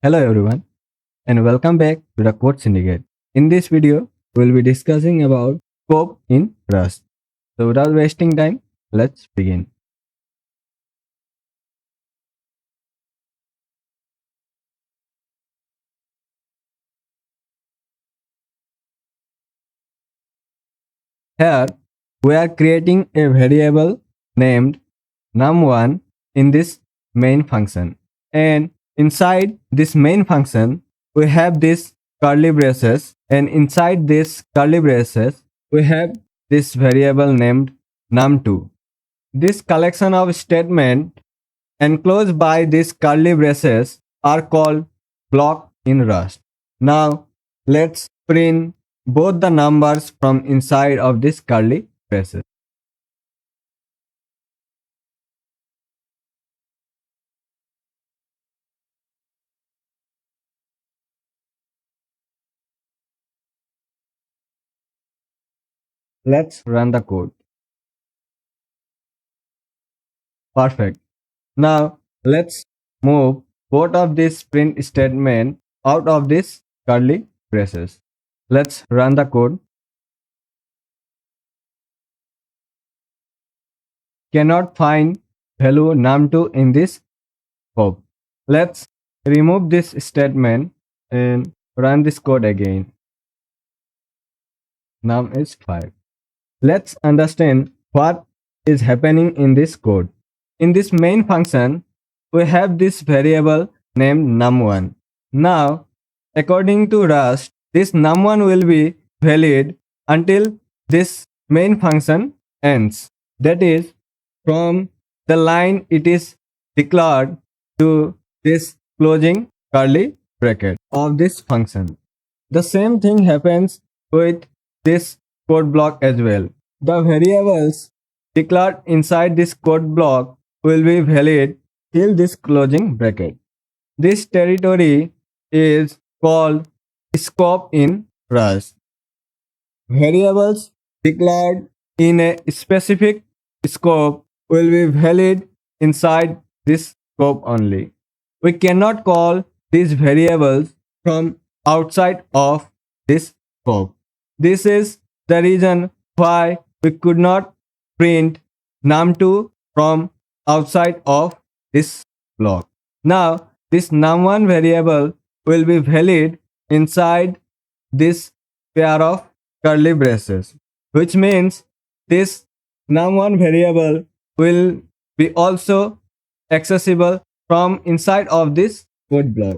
Hello everyone and welcome back to the Code Syndicate. In this video, we will be discussing about scope in Rust. So without wasting time, let's begin. Here, we are creating a variable named num1 in this main function. And inside this main function, we have this curly braces, and inside this curly braces, we have this variable named num2. This collection of statements enclosed by these curly braces are called block in Rust. Now let's print both the numbers from inside of these curly braces. Let's run the code. Perfect. Now let's move both of these print statement out of these curly braces. Let's run the code. Cannot find value num2 in this scope. Let's remove this statement and run this code again. Num is 5. Let's understand what is happening in this code. In this main function, we have this variable named num1. Now, according to Rust, this num1 will be valid until this main function ends. That is, from the line it is declared to this closing curly bracket of this function. The same thing happens with this code block as well. The variables declared inside this code block will be valid till this closing bracket. This territory is called scope in Rust. Variables declared in a specific scope will be valid inside this scope only. We cannot call these variables from outside of this scope. This is the reason why we could not print num2 from outside of this block. Now, this num1 variable will be valid inside this pair of curly braces, which means this num1 variable will be also accessible from inside of this code block.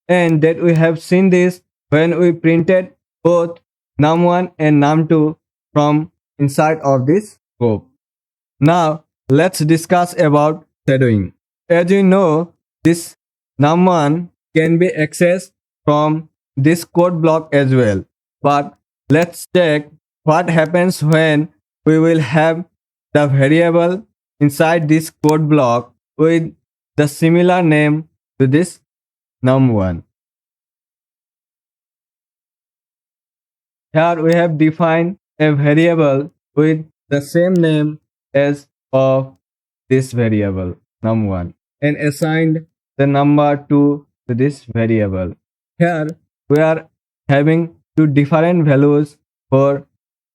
And that we have seen this when we printed both num1 and num2 from inside of this scope. Now let's discuss about shadowing. As you know, this num1 can be accessed from this code block as well. But let's check what happens when we will have the variable inside this code block with the similar name to this num1. Here we have defined a variable with the same name as of this variable num1 and assigned the number 2 to this variable. Here we are having two different values for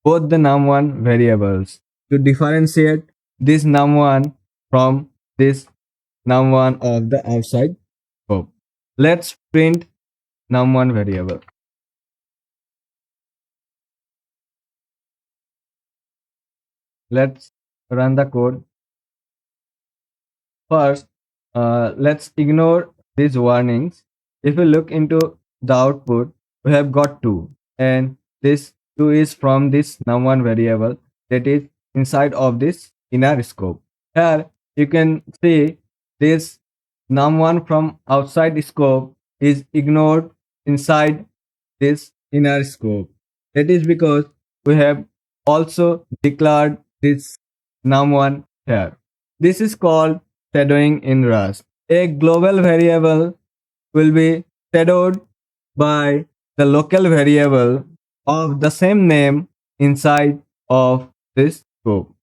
both the num1 variables to differentiate this num1 from this num1 of the outside scope. Let's print num1 variable. Let's run the code. First, let's ignore these warnings. If we look into the output, we have got 2, and this 2 is from this num1 variable that is inside of this inner scope. Here you can see this num1 from outside scope is ignored inside this inner scope. That is because we have also declared this num1 here. This is called shadowing in Rust. A global variable will be shadowed by the local variable of the same name inside of this scope.